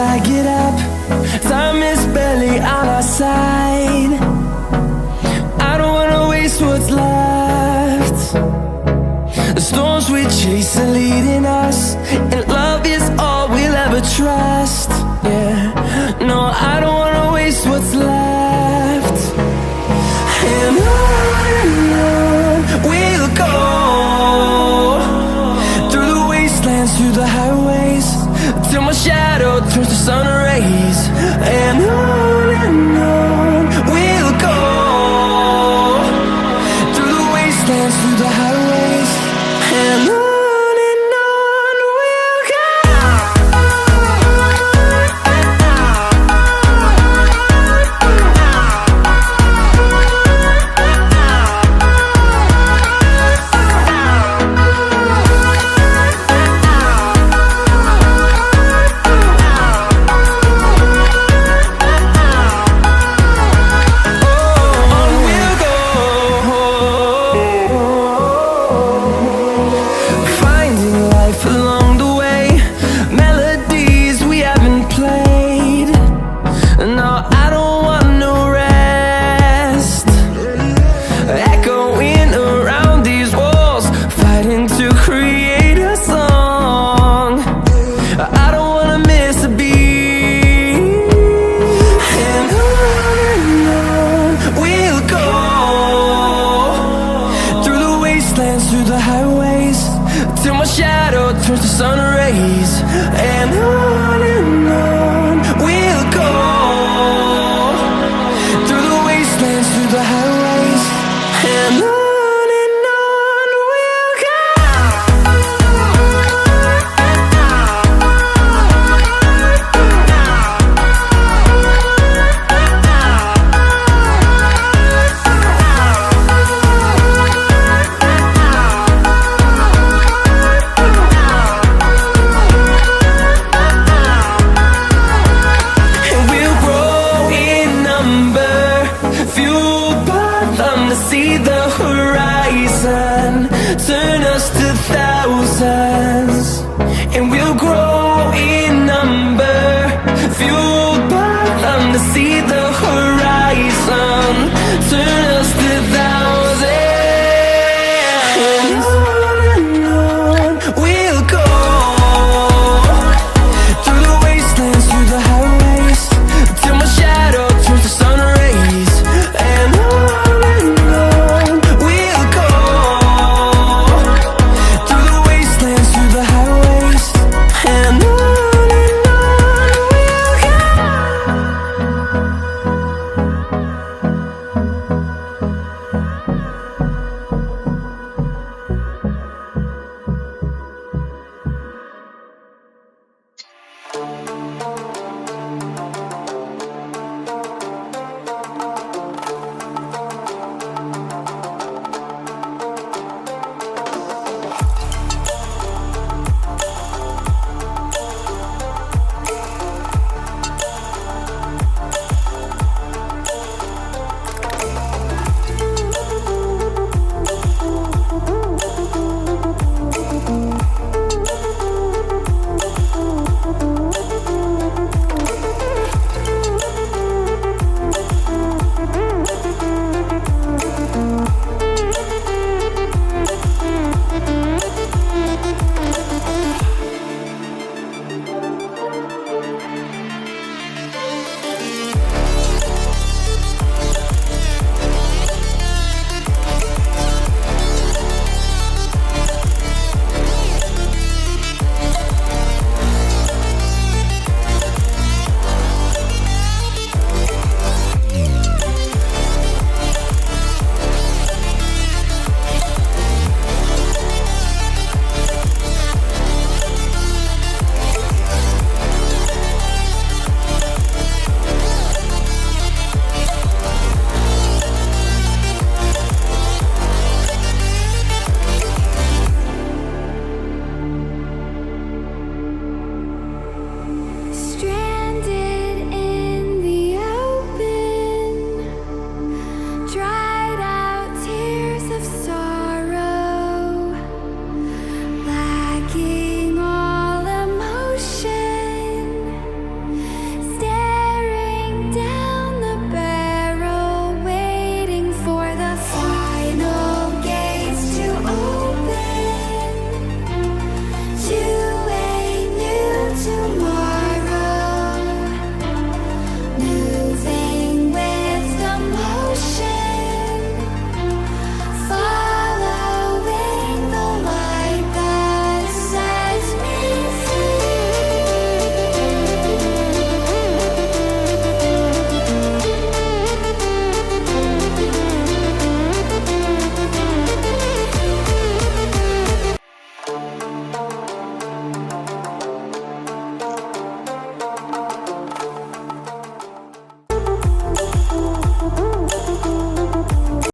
I get up. Time is barely on our side. I don't wanna waste what's left. The storms we chase are leading us, and love is all we'll ever trust. Yeah, no, I don't wanna waste what's left. And on we'll go, through the wastelands, through the highways, till my shadow turns to sun rays. And on we'll go, through the wastelands, through the highways, and on we'll go. Through the highways, till my shadow turns to sun rays. And on we'll go, through the wastelands, through the highways, and on we'll go. See the horizon, turn us to thousands, and we'll grow in number, fueled by them to see the horizon.